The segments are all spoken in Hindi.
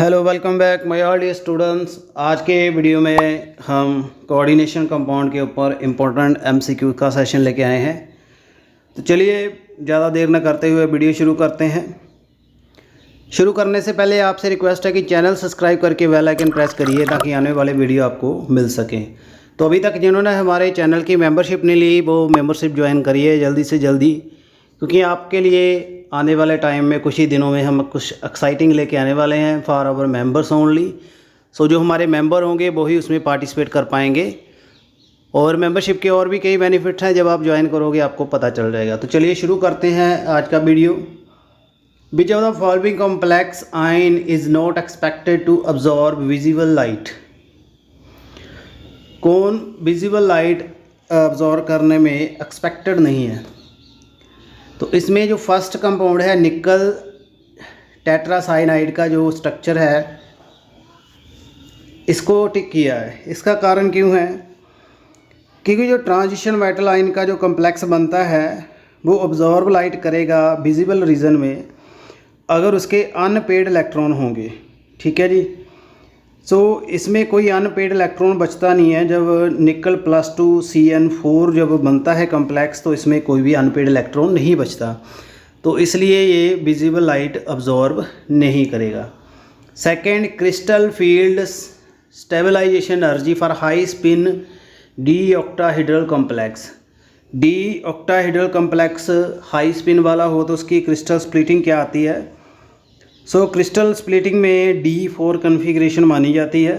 Hello welcome back my all dear students. आज के वीडियो में हम कोऑर्डिनेशन कंपाउंड के ऊपर इम्पोर्टेंट एमसीक्यू का सेशन लेके आए हैं। तो चलिए ज़्यादा देर न करते हुए वीडियो शुरू करते हैं। शुरू करने से पहले आपसे रिक्वेस्ट है कि चैनल सब्सक्राइब करके बेल आइकन प्रेस करिए ताकि आने वाले वीडियो आपको मिल सकें। तो अभी तक जिन्होंने हमारे चैनल की मेम्बरशिप नहीं ली वो मेम्बरशिप ज्वाइन करिए जल्दी से जल्दी, क्योंकि आपके लिए आने वाले टाइम में कुछ ही दिनों में हम कुछ एक्साइटिंग लेके आने वाले हैं फॉर आवर मेंबर्स ओनली। सो जो हमारे मेंबर होंगे वही उसमें पार्टिसिपेट कर पाएंगे और मेंबरशिप के और भी कई बेनिफिट्स हैं, जब आप ज्वाइन करोगे आपको पता चल जाएगा। तो चलिए शुरू करते हैं आज का video. Which of the following complex ion is not expected to absorb visible light. कौन विजिबल लाइट अब्जॉर्ब करने में एक्सपेक्टेड नहीं है? तो इसमें जो फर्स्ट कंपाउंड है निकल टेट्रासाइनाइड का जो स्ट्रक्चर है इसको टिक किया है। इसका कारण क्यों है? क्योंकि जो ट्रांजिशन मेटल आयन का जो कम्प्लेक्स बनता है वो ऑब्जॉर्ब लाइट करेगा विजिबल रीजन में अगर उसके अनपेड इलेक्ट्रॉन होंगे। ठीक है जी। सो इसमें कोई अनपेड इलेक्ट्रॉन बचता नहीं है। जब निकल +2 CN4 जब बनता है कम्प्लेक्स तो इसमें कोई भी अनपेड इलेक्ट्रॉन नहीं बचता, तो इसलिए ये विजिबल लाइट अब्जॉर्ब नहीं करेगा। Second, crystal field stabilisation energy for high spin d octahedral complex. D octahedral complex high spin वाला हो तो उसकी क्रिस्टल स्प्लिटिंग क्या आती है? सो क्रिस्टल स्प्लिटिंग में D4 कन्फिग्रेशन मानी जाती है।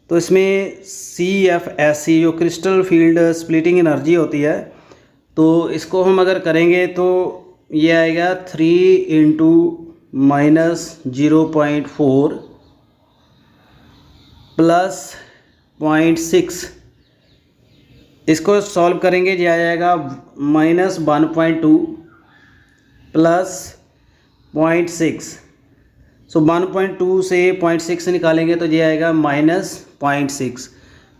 तो इसमें CFSE जो क्रिस्टल फील्ड स्प्लिटिंग एनर्जी होती है, तो इसको हम अगर करेंगे तो ये आएगा 3 × -0.4 + 0.6। इसको सॉल्व करेंगे ये आ जाएगा -1.2 + 0.6। सो 1.2 से 0.6 निकालेंगे तो ये आएगा -0.6।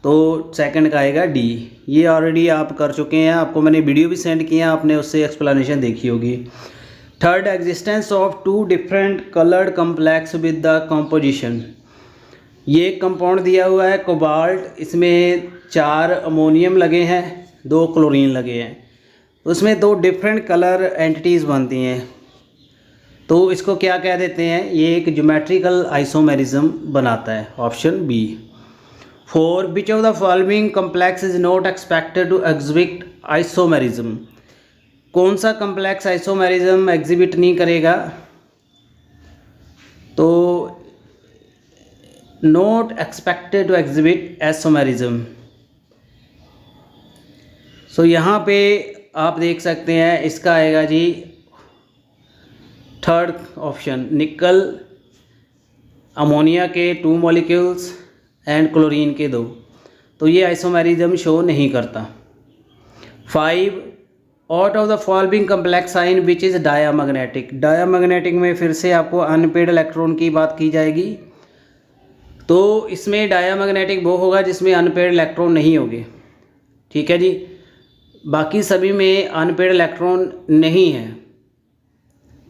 तो सेकंड का आएगा D। ये ऑलरेडी आप कर चुके हैं, आपको मैंने वीडियो भी सेंड किया, आपने उससे एक्सप्लेनेशन देखी होगी। Third, existence of 2 different coloured complex with the composition. ये कंपाउंड दिया हुआ है कोबाल्ट, इसमें 4 अमोनियम लगे हैं, 2 क्लोरीन लगे हैं, उसमें 2 डिफरेंट कलर एंटिटीज़ बनती हैं। तो इसको क्या कह देते हैं? ये एक ज्योमेट्रिकल आइसोमेरिज्म बनाता है, option B. 4, which of the following complex is not expected to exhibit isomerism. कौन सा कम्प्लेक्स आइसोमेरिज्म एग्जिबिट नहीं करेगा? तो not expected to exhibit isomerism. So यहाँ पे आप देख सकते हैं इसका आएगा जी थर्ड ऑप्शन, निकल अमोनिया के 2 मॉलिक्यूल्स एंड क्लोरीन के 2, तो ये आइसोमेरिज्म शो नहीं करता। 5, out of the following complex ion which is diamagnetic. Diamagnetic में फिर से आपको अनपेड इलेक्ट्रॉन की बात की जाएगी, तो इसमें डायामैग्नेटिक वो होगा जिसमें अनपेड इलेक्ट्रॉन नहीं होंगे। ठीक है जी। बाकी सभी में अनपेड इलेक्ट्रॉन नहीं है,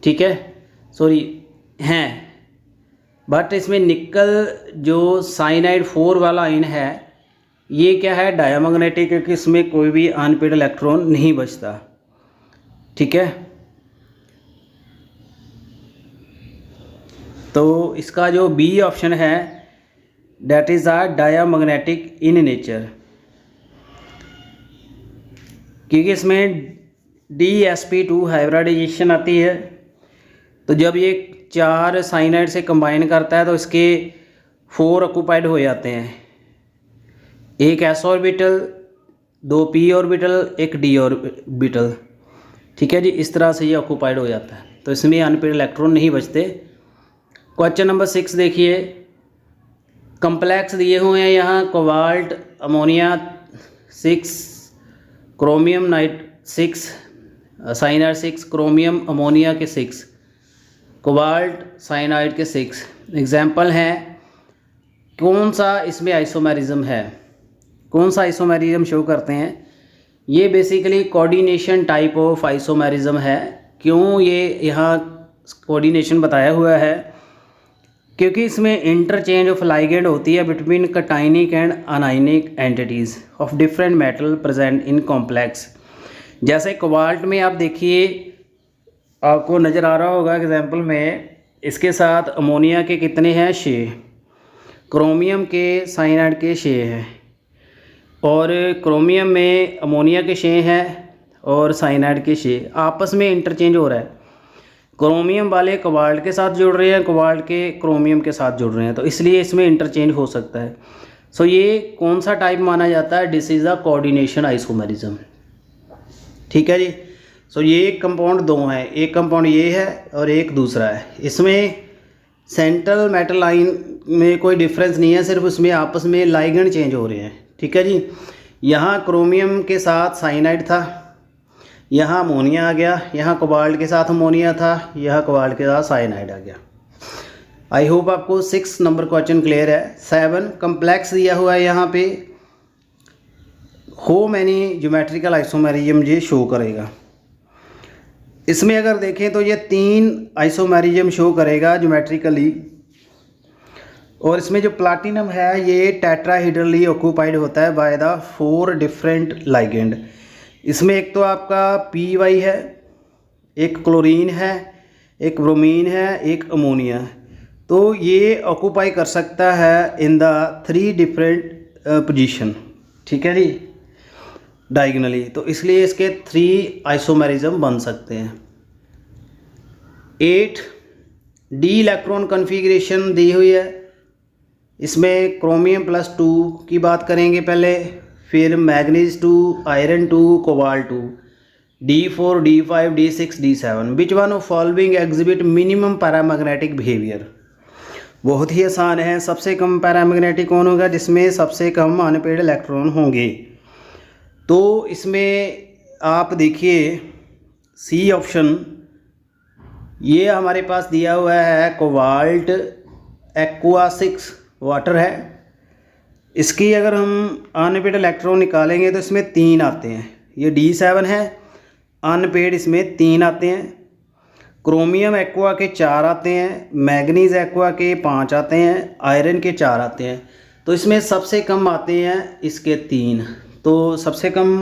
ठीक है, सॉरी हैं, बट इसमें निकल जो साइनाइड 4 वाला आयन है ये क्या है? डायामैग्नेटिक, क्योंकि इसमें कोई भी अनपेड इलेक्ट्रॉन नहीं बचता। ठीक है, तो इसका जो बी ऑप्शन है that is a diamagnetic in nature, क्योंकि इसमें DsP2 हाइब्रिडाइजेशन आती है। तो जब ये 4 साइनाइड से कंबाइन करता है तो इसके 4 ऑक्यूपाइड हो जाते हैं, एक S ऑर्बिटल, 2 P ऑर्बिटल, एक D ऑर्बिटल। ठीक है जी, इस तरह से ये ऑक्यूपाइड हो जाता है, तो इसमें अनपेड इलेक्ट्रॉन नहीं बचते। क्वेश्चन नंबर 6 देखिए, कम्प्लेक्स दिए हुए हैं यहाँ cobalt ammonia 6 chromium night 6 cyanide 6 chromium ammonia के 6 कोबाल्ट साइनाइड के 6 एग्जाम्पल हैं। कौन सा इसमें आइसोमेरिज्म है? कौन सा आइसोमेरिज्म शो करते हैं? ये basically coordination type of isomerism है। क्यों ये यहाँ कोऑर्डिनेशन बताया हुआ है? क्योंकि इसमें इंटरचेंज ऑफ लाइगेंड होती है between cationic and anionic entities of different metal present in complex. जैसे कोबाल्ट में आप देखिए, आपको नज़र आ रहा होगा एग्जांपल में, इसके साथ अमोनिया के कितने हैं 6, क्रोमियम के साइनाइड के 6 हैं, और क्रोमियम में अमोनिया के 6 हैं और साइनाइड के 6, आपस में इंटरचेंज हो रहा है। क्रोमियम वाले कोबाल्ट के साथ जुड़ रहे हैं, कोबाल्ट के क्रोमियम के साथ जुड़ रहे हैं, तो इसलिए इसमें इंटरचेंज हो सकता है। सो ये कौन सा टाइप माना जाता है? This is a coordination isomerism. ठीक है जी। सो ये कंपाउंड 2 हैं, एक कंपाउंड ये है और एक दूसरा है। इसमें सेंट्रल मेटल लाइन में कोई डिफरेंस नहीं है, सिर्फ उसमें आपस में लाइगेंड चेंज हो रहे हैं। ठीक है जी। यहाँ क्रोमियम के साथ साइनाइड था, यहाँ अमोनिया आ गया, यहाँ कोबाल्ट के साथ अमोनिया था, यहाँ कोबाल्ट के साथ साइनाइड आ गया। आई होप आपको 6 नंबर क्वेश्चन क्लियर है। 7 कम्प्लेक्स दिया हुआ है यहाँ पे, हाउ मैनी ज्योमेट्रिकल आइसोमेरिज्म ये शो करेगा। इसमें अगर देखें तो ये 3 आइसोमेरिज्म शो करेगा ज्योमेट्रिकली, और इसमें जो प्लाटिनम है ये टेट्राहेड्रली ऑक्यूपाइड होता है बाय द 4 डिफरेंट लाइगेंड। इसमें एक तो आपका Py है, एक क्लोरीन है, एक ब्रोमीन है, एक अमोनिया है। तो ये ऑक्यूपाई कर सकता है इन द 3 डिफरेंट पोजीशन। ठीक है जी, डायगोनली। तो इसलिए इसके 3 आइसोमेरिज्म बन सकते हैं। 8 डी इलेक्ट्रॉन कन्फिग्रेशन दी हुई है। इसमें क्रोमियम +2 की बात करेंगे पहले, फिर manganese 2, iron 2, cobalt 2, D4, D5, D6, D7। Which one of following exhibit minimum paramagnetic behaviour? बहुत ही आसान है। सबसे कम पैरामैग्नेटिक कौन होगा? जिसमें सबसे कम अनपेड इलेक्ट्रॉन होंगे। तो इसमें आप देखिए सी ऑप्शन, ये हमारे पास दिया हुआ है कोबाल्ट एक्वा 6 वाटर है। इसकी अगर हम अनपेड इलेक्ट्रॉन निकालेंगे तो इसमें 3 आते हैं। ये D7 है, अनपेड इसमें 3 आते हैं। क्रोमियम एक्वा के 4 आते हैं, मैग्नीज एक्वा के 5 आते हैं, आयरन के 4 आते हैं। तो इसमें सबसे कम आते हैं इसके 3। तो सबसे कम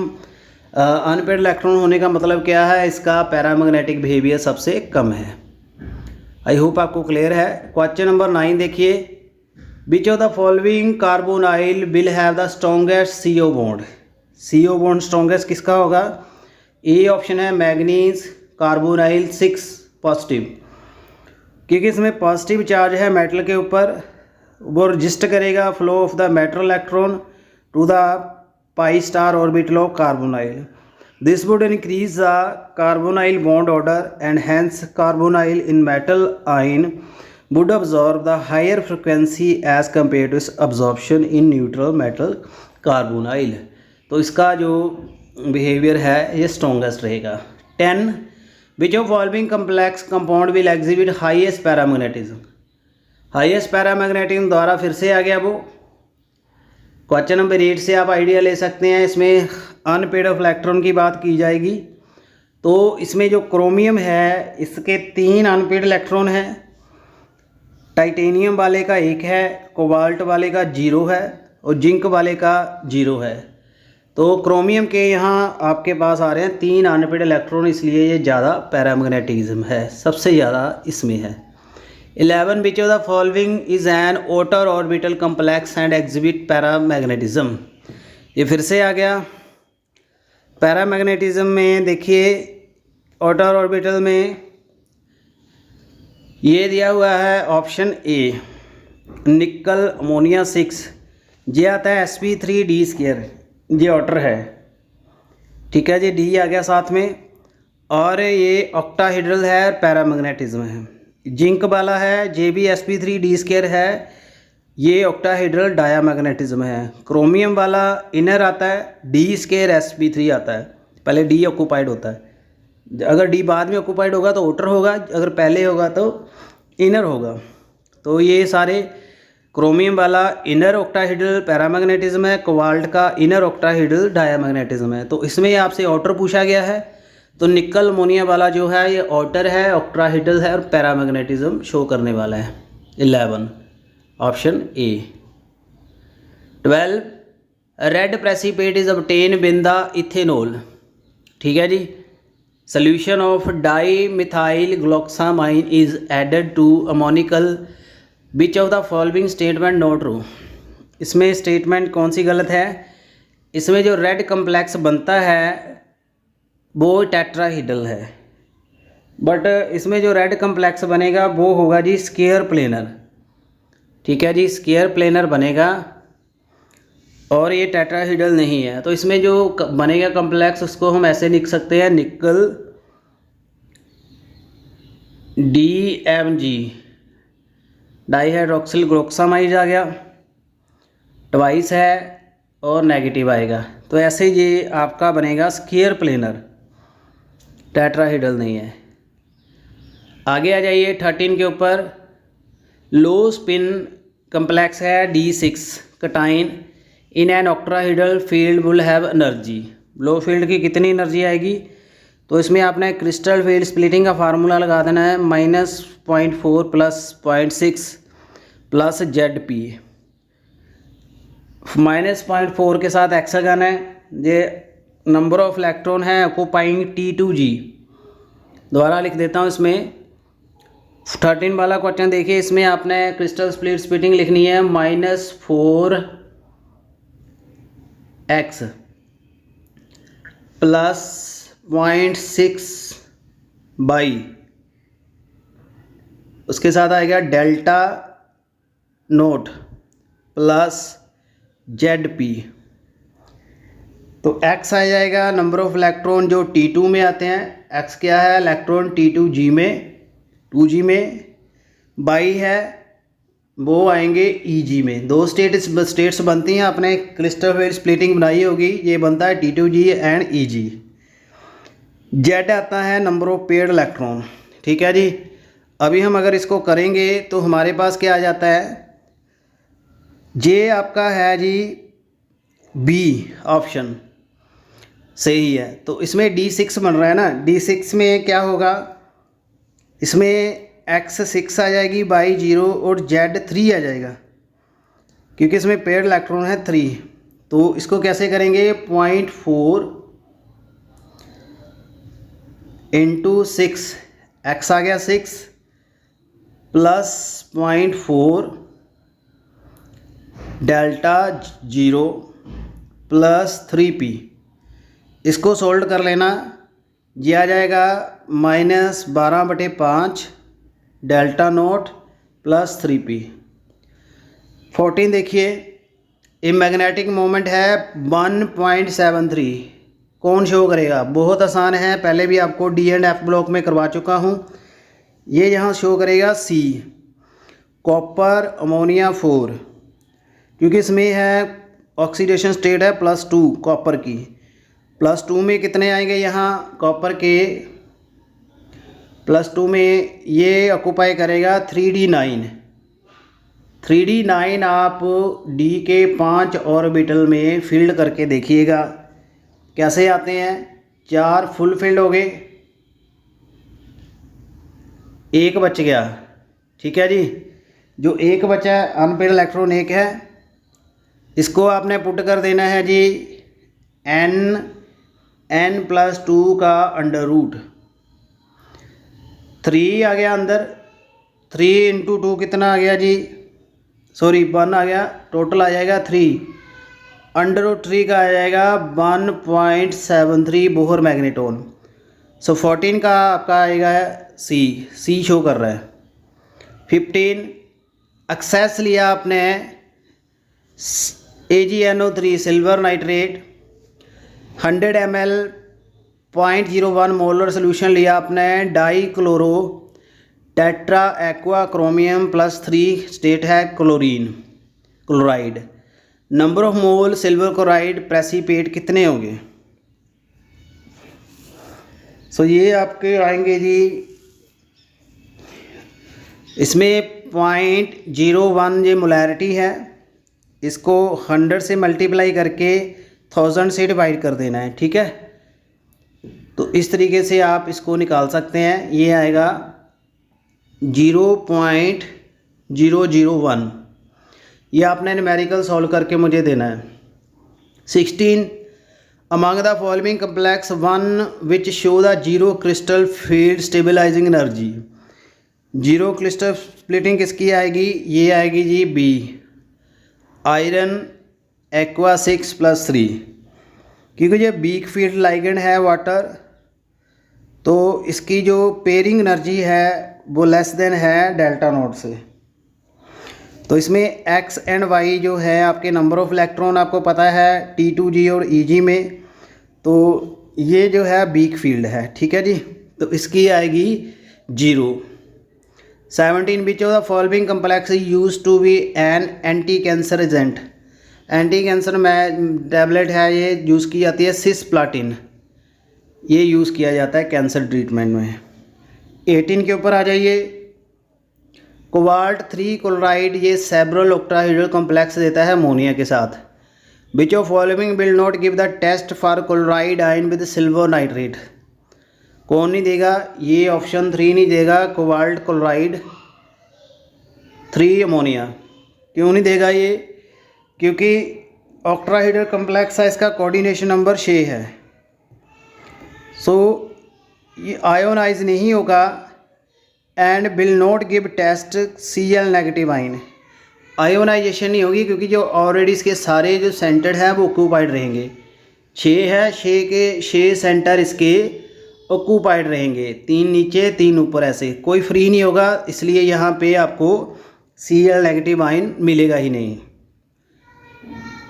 अनपेड इलेक्ट्रॉन होने का मतलब क्या है? इसका पैरामैग्नेटिक बिहेवियर सबसे कम है। आई होप आपको क्लियर है। क्वेश्चन नंबर 9 देखिए, विच of the following carbonyl will have the strongest CO bond? CO bond strongest किसका होगा? ए ऑप्शन है मैग्नीज कार्बोनाइल 6 पॉजिटिव, क्योंकि इसमें पॉजिटिव चार्ज है मेटल के ऊपर, वो रजिस्ट करेगा flow of the metal electron to the pi star orbital of carbonyl. This would increase the carbonyl bond order and hence carbonyl in metal ion would absorb the higher frequency as compared to its absorption in neutral metal carbonyl। तो इसका जो बिहेवियर है ये स्ट्रॉन्गेस्ट रहेगा। 10 विच of following complex compound will exhibit highest paramagnetism? Highest paramagnetism द्वारा फिर से आ गया वो। क्वेश्चन नंबर 8 से आप आइडिया ले सकते हैं। इसमें अनपेड ऑफ इलेक्ट्रॉन की बात की जाएगी। तो इसमें जो क्रोमियम है इसके 3 अनपेड इलेक्ट्रॉन हैं, टाइटेनियम वाले का 1 है, कोबाल्ट वाले का 0 है और जिंक वाले का 0 है। तो क्रोमियम के यहाँ आपके पास आ रहे हैं 3 अनपेड इलेक्ट्रॉन, इसलिए ये ज़्यादा पैरामैग्नेटिज्म है, सबसे ज़्यादा इसमें है। 11 विच of the following is an outer orbital complex and exhibit paramagnetism? ये फिर से आ गया। पैरामैग्नेटिज्म में देखिए outer ऑर्बिटल में ये दिया हुआ है ऑप्शन ए, निकल अमोनिया 6, ये आता है sp3d², ये ऑर्डर है। ठीक है जी, डी आ गया साथ में, और ये ऑक्टाहेड्रल है, पैरामैग्नेटिज्म है। जिंक वाला है जे भी sp3d² है, ये ऑक्टाहेड्रल डायामैग्नेटिज्म है। क्रोमियम वाला इनर आता है, d² sp3 आता है, पहले डी ऑक्यूपाइड होता है। अगर डी बाद में ऑक्यूपाइड होगा तो आउटर होगा, अगर पहले होगा तो इनर होगा। तो ये सारे क्रोमियम वाला इनर ऑक्टाहेड्रल पैरामैग्नेटिज्म है, कोबाल्ट का इनर ऑक्टाहेड्रल डायामैग्नेटिज्म है। तो इसमें आपसे आउटर पूछा गया है, तो निकल अमोनिया वाला जो है ये आउटर है, ऑक्टाहेड्रल है और पैरामैग्नेटिज्म शो करने वाला है। 11 option A. 12 red precipitate is obtain with the ethanol. ठीक है जी। Solution of di methyl glyoxamine is added to ammoniacal, which of the following statement not true. इसमें स्टेटमेंट कौन सी गलत है? इसमें जो रेड कम्प्लेक्स बनता है वो टेट्राहीड्रल है, बट इसमें जो रेड कम्प्लेक्स बनेगा वो होगा जी स्क्वायर प्लेनर। ठीक है जी, स्क्वायर प्लेनर बनेगा और ये टेट्राहीड्रल नहीं है। तो इसमें जो बनेगा कम्प्लेक्स उसको हम ऐसे लिख सकते हैं, निकल DMG डाईहाइड्रोक्सिल ग्लूकोसामाइड आ गया, ट्वाइस है और नेगेटिव आएगा। तो ऐसे ये आपका बनेगा स्क्वायर प्लेनर, टेट्राहीड्रल नहीं है। आगे आ जाइए 13 के ऊपर। लो स्पिन कम्प्लेक्स है D6 कटाइन in an octahedral field will have energy. Low field की कितनी एनर्जी आएगी? तो इसमें आपने क्रिस्टल फील्ड स्प्लिटिंग का फार्मूला लगा देना है, -0.4 + 0.6 + ZP। -0.4 के साथ हेक्सागन है, ये नंबर ऑफ इलेक्ट्रॉन है ऑक्यूपाइंग T2G। दोबारा लिख देता हूँ। इसमें 13 वाला क्वेश्चन देखिए, इसमें आपने क्रिस्टल स्प्लिटिंग लिखनी है -4x + 0.6 बाई, उसके साथ आएगा डेल्टा नोट प्लस ZP। तो x आ जाएगा नंबर ऑफ इलेक्ट्रॉन जो T2 में आते हैं, x क्या है? इलेक्ट्रॉन T2G में 2G में, बाई है वो आएंगे EG में। दो स्टेट्स बनती हैं, अपने क्रिस्टल फील्ड स्प्लिटिंग बनाई होगी, ये बनता है T2G एंड EG। Z आता है नंबर ऑफ पेयर्ड इलेक्ट्रॉन। ठीक है जी। अभी हम अगर इसको करेंगे तो हमारे पास क्या आ जाता है? ये आपका है जी B ऑप्शन सही है। तो इसमें D6 बन रहा है ना, D6 में क्या होगा? इसमें x 6 आ जाएगी, बाई 0 और Z 3 आ जाएगा, क्योंकि इसमें पेयर्ड इलेक्ट्रॉन है 3। तो इसको कैसे करेंगे? 0.4 × 6, x आ गया 6 प्लस 0.4 डेल्टा 0 प्लस 3p। इसको सोल्व कर लेना, ये आ जाएगा -12/5 डेल्टा नोट प्लस 3p। 14 देखिए, ये मैग्नेटिक मोमेंट है 1.73। कौन शो करेगा? बहुत आसान है, पहले भी आपको D एंड F ब्लॉक में करवा चुका हूँ। ये यहाँ शो करेगा C, कॉपर अमोनिया 4, क्योंकि इसमें है ऑक्सीडेशन स्टेट है +2 कॉपर की। +2 में कितने आएंगे यहाँ कॉपर के? +2 में ये ऑक्यूपाई करेगा 3D9। 3D9 आप D के 5 ऑर्बिटल में फील्ड करके देखिएगा कैसे आते हैं। 4 फुल फील्ड हो गए, 1 बच गया। ठीक है जी। जो 1 बचा है अनपेयर्ड इलेक्ट्रॉन 1 है, इसको आपने पुट कर देना है जी n+2 का √। 3 आ गया अंदर, 3 × 2 कितना आ गया जी? सॉरी 1 आ गया, टोटल आ जाएगा 3। √3 का आ जाएगा 1.73 बोहर मैग्नेटॉन। सो 14 का आपका आएगा C शो कर रहा है। 15 एक्सेस लिया आपने AgNO3 silver nitrate 100 ml 0.01 molar solution लिया आपने di chloro tetra aqua chromium +3 state है chloride. Number of mole silver chloride precipitate कितने होंगे? सो ये आपके आएंगे जी, इसमें 0.01 ये मोलैरिटी है, इसको 100 से मल्टीप्लाई करके 1000 से डिवाइड कर देना है। ठीक है, तो इस तरीके से आप इसको निकाल सकते हैं। ये आएगा 0.01 001। ये आपने न्यूमेरिकल सॉल्व करके मुझे देना है। 16 among the following complex one which show the zero crystal field stabilising energy. Zero crystal splitting किसकी आएगी? ये आएगी जी बी, आयरन एक्वा 6+3, क्योंकि ये वीक फील्ड लाइगेंड है वाटर, तो इसकी जो पेयरिंग एनर्जी है वो लेस देन है डेल्टा नोट से। तो इसमें एक्स एंड वाई जो है आपके नंबर ऑफ इलेक्ट्रॉन आपको पता है T2G और EG में, तो ये जो है वीक फील्ड है, ठीक है जी। तो इसकी आएगी 0। 17 which of the following complex use to be an anti cancer agent. Anti cancer में टैबलेट है, ये यूज़ की जाती है सिस्प्लाटिन, ये यूज़ किया जाता है कैंसर ट्रीटमेंट में। 18 के ऊपर आ जाइए। कोबाल्ट 3 क्लोराइड ये सेवरल ऑक्टाहेड्रल कॉम्प्लेक्स देता है अमोनिया के साथ। Which of following will not give the test for chloride ion with silver nitrate. कौन नहीं देगा? ये ऑप्शन 3 नहीं देगा, कोबाल्ट क्लोराइड 3 अमोनिया। क्यों नहीं देगा ये? क्योंकि ऑक्टाहेड्रल कॉम्प्लेक्स है, इसका कोऑर्डिनेशन नंबर 6 है। सो ये आयोनाइज नहीं होगा and will not give test Cl negative ion. Ionisation नहीं होगी क्योंकि जो ऑलरेडी इसके सारे जो सेंटर हैं वो ऑक्यूपाइड रहेंगे। 6 है, 6 के 6 सेंटर इसके ऑक्यूपाइड रहेंगे, 3 नीचे 3 ऊपर, ऐसे कोई फ्री नहीं होगा, इसलिए यहाँ पे आपको Cl नेगेटिव आइन मिलेगा ही नहीं।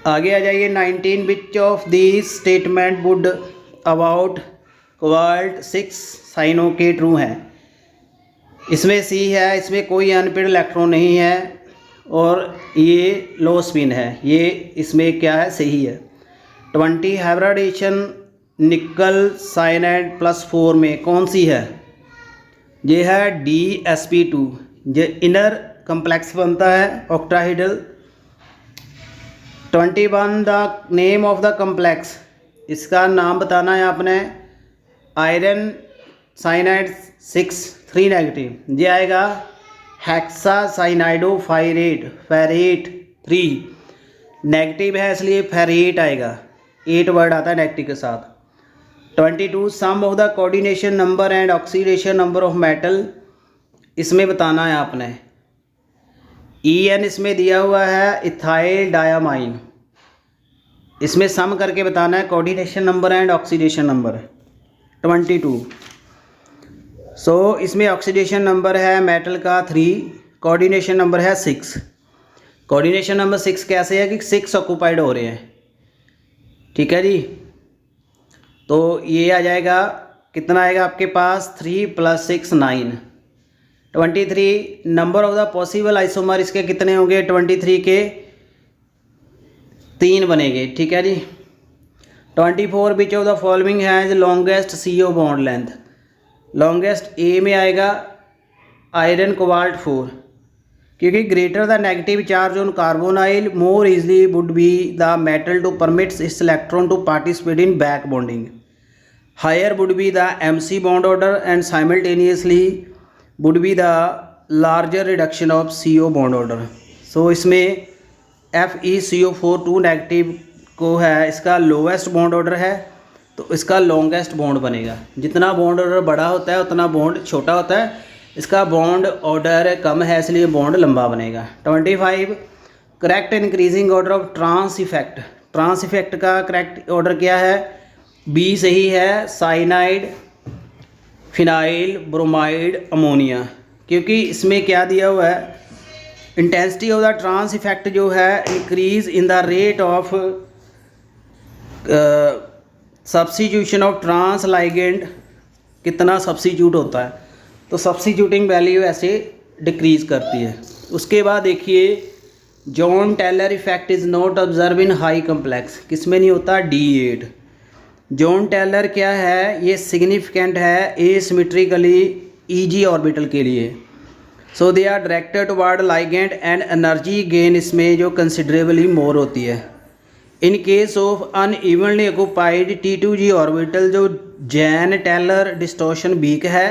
आगे आ जाइए 19 which of this statement would about cobalt 6 cyano के ट्रू हैं। इसमें सी है, इसमें कोई अनपेड इलेक्ट्रॉन नहीं है और ये लो स्पिन है, ये इसमें क्या है? सही है। 20 हाइब्रिडेशन निकल साइनाइड +4 में कौन सी है? ये है DsP2, ये इनर कम्प्लेक्स बनता है octahedral. 21 the name of the complex, इसका नाम बताना है आपने। आयरन साइनाइड 6 3 ये आएगा हेक्सा साइनाइडो फेरेट 3 नेगेटिव है, इसलिए फेरेट आएगा, 8 वर्ड आता है नेगेटिव के साथ। 22 sum of the coordination number and oxidation number of metal, इसमें बताना है आपने। En इसमें दिया हुआ है इथाइल डायामाइन, इसमें सम करके बताना है coordination number and oxidation number. 22 सो इसमें ऑक्सीडेशन नंबर है मेटल का 3, कोऑर्डिनेशन नंबर है 6। कोऑर्डिनेशन नंबर 6 कैसे है कि 6 ऑक्यूपाइड हो रहे हैं, ठीक है जी। तो ये आ जाएगा, कितना आएगा आपके पास? 3 + 6 9। 23 number of the possible isomer, इसके कितने होंगे? 23 के 3 बनेंगे, ठीक है जी। 24 which of the following has longest CO bond length. Longest A में आएगा आयरन कोबाल्ट 4, क्योंकि greater the negative charge on carbonyl more easily would be the metal to permits its electron to participate in back bonding. Higher would be the MC bond order and simultaneously would be the larger reduction of CO bond order. So इसमें FeCO4 2 नेगेटिव को है, इसका लोवेस्ट बॉन्ड ऑर्डर है, तो इसका लॉन्गेस्ट बॉन्ड बनेगा। जितना बॉन्ड ऑर्डर बड़ा होता है उतना बॉन्ड छोटा होता है, इसका बॉन्ड ऑर्डर कम है इसलिए बॉन्ड लंबा बनेगा। 25 correct increasing order of trans effect. Trans effect का करेक्ट ऑर्डर क्या है? बी सही है, साइनाइड फिनाइल ब्रोमाइड अमोनिया, क्योंकि इसमें क्या दिया हुआ है? Intensity of the trans effect जो है increase in the rate of substitution of trans ligand, कितना सब्स्टिट्यूट होता है, तो सब्स्टिट्यूटिंग वैल्यू ऐसे डिक्रीज करती है। उसके बाद देखिए Jahn Teller effect is not observe in high complex, किसमें नहीं होता? D8। जॉन टेलर क्या है? ये सिग्निफिकेंट है एसिमेट्रिकली EG ऑर्बिटल के लिए। So they are directed toward ligand and energy gain इसमें जो कंसिडरेबली मोर होती है। In case of unevenly occupied T2G orbital जो जैन टेलर डिस्टॉर्शन वीक है,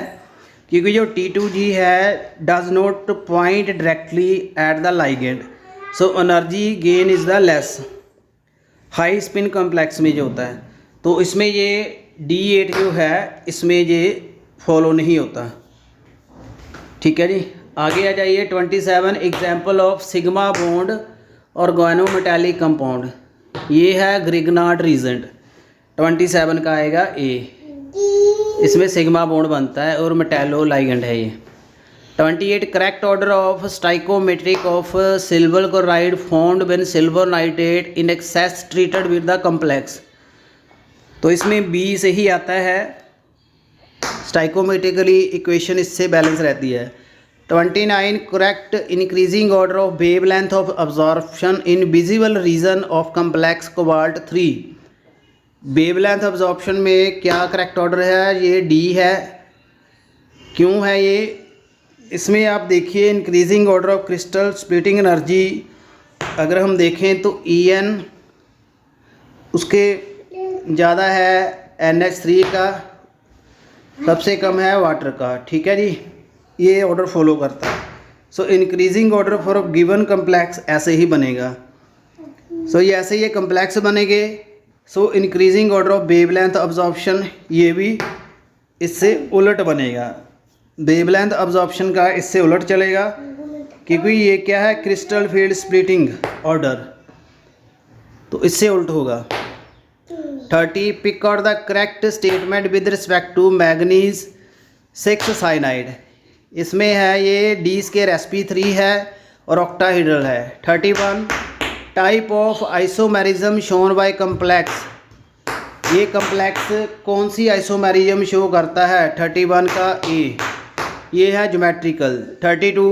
क्योंकि जो T2G है does not point directly at the ligand, so energy gain is the less. High spin complex में जो होता है, तो इसमें ये D8 जो है इसमें ये फॉलो नहीं होता। ठीक है जी, आगे आ जाइए 27 एग्जाम्पल ऑफ सिग्मा बॉन्ड और ऑर्गेनोमेटालिक कंपाउंड। ये है ग्रिग्नार्ड रीजेंट, 27 का आएगा ए। इसमें सिग्मा बॉन्ड बनता है और मेटालो लाइगेंड है ये। 28 correct order of stoichiometric of silver chloride found when silver nitrate in excess treated with the complex. तो इसमें बी से ही आता है, स्टाइकोमेट्रिकली इक्वेशन इससे बैलेंस रहती है। 29 correct increasing order of wavelength of absorption in visible region of complex cobalt 3। Wavelength absorption में क्या करेक्ट ऑर्डर है, ये डी है। क्यों है ये, इसमें आप देखिए increasing order of crystal splitting energy अगर हम देखें तो EN उसके ज़्यादा है NH3 का, सबसे कम है वाटर का। ठीक है जी, ये ऑर्डर फॉलो करता है। सो increasing order for given complex ऐसे ही बनेगा। सो ये ऐसे ये कम्प्लेक्स बनेंगे। सो increasing order of wavelength absorption ये भी इससे उलट बनेगा। वेवलेंथ अब्जॉर्प्शन का इससे उलट चलेगा क्योंकि ये क्या है, क्रिस्टल फील्ड स्प्लिटिंग ऑर्डर, तो इससे उल्ट होगा। 30 pick out the correct statement with respect to manganese 6 cyanide. इसमें है ये डी स्केयर sp3 है और ऑक्टाहेड्रल है। 31 type of isomerism shown by complex. ये कम्प्लेक्स कौन सी आइसोमेरिज्म शो करता है, 31 का ए, ये है geometrical. 32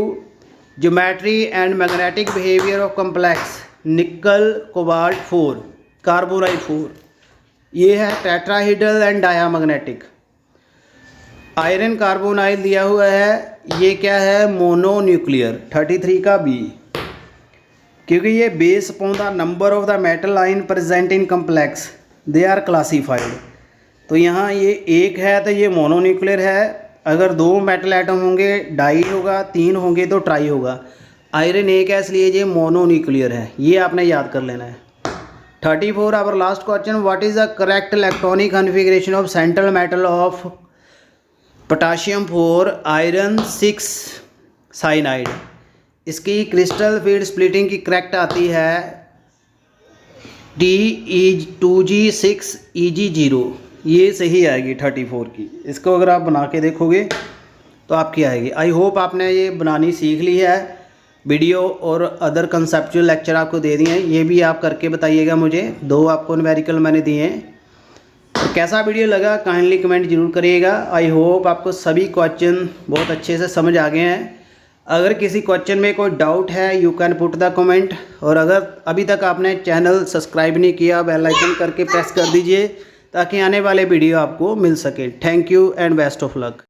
geometry and magnetic behaviour of complex nickel cobalt 4 carbonyl 4, ये है tetrahedral and diamagnetic. Iron carbonyl दिया हुआ है, ये क्या है, मोनोन्यूक्लियर। 33 का बी, क्योंकि ये base upon the number of the metal ion present in complex they are classified. तो यहाँ ये एक है तो ये मोनोन्यूक्लियर है, अगर 2 मेटल एटम होंगे डाई होगा, 3 होंगे तो ट्राई होगा। आयरन एक है इसलिए ये मोनोन्यूक्लियर है, ये आपने याद कर लेना है। 34 our last question, what is the correct electronic configuration of central metal of potassium 4 iron 6 cyanide. इसकी क्रिस्टल फील्ड स्प्लिटिंग की करेक्ट आती है Te2G6 Eg0, ये सही आएगी 34 की। इसको अगर आप बना के देखोगे तो आपकी आएगी। आई होप आपने ये बनानी सीख ली है। वीडियो और अदर कंसेप्चुअल लेक्चर आपको दे दिए हैं, ये भी आप करके बताइएगा मुझे। 2 आपको न्यूमेरिकल मैंने दिए हैं। तो कैसा वीडियो लगा काइंडली कमेंट जरूर करिएगा। आई होप आपको सभी क्वेश्चन बहुत अच्छे से समझ आ गए हैं। अगर किसी क्वेश्चन में कोई डाउट है you can put the comment, और अगर अभी तक आपने चैनल सब्सक्राइब नहीं किया बेल आइकन करके प्रेस कर दीजिए ताकि आने वाले वीडियो आपको मिल सके। Thank you and best of luck.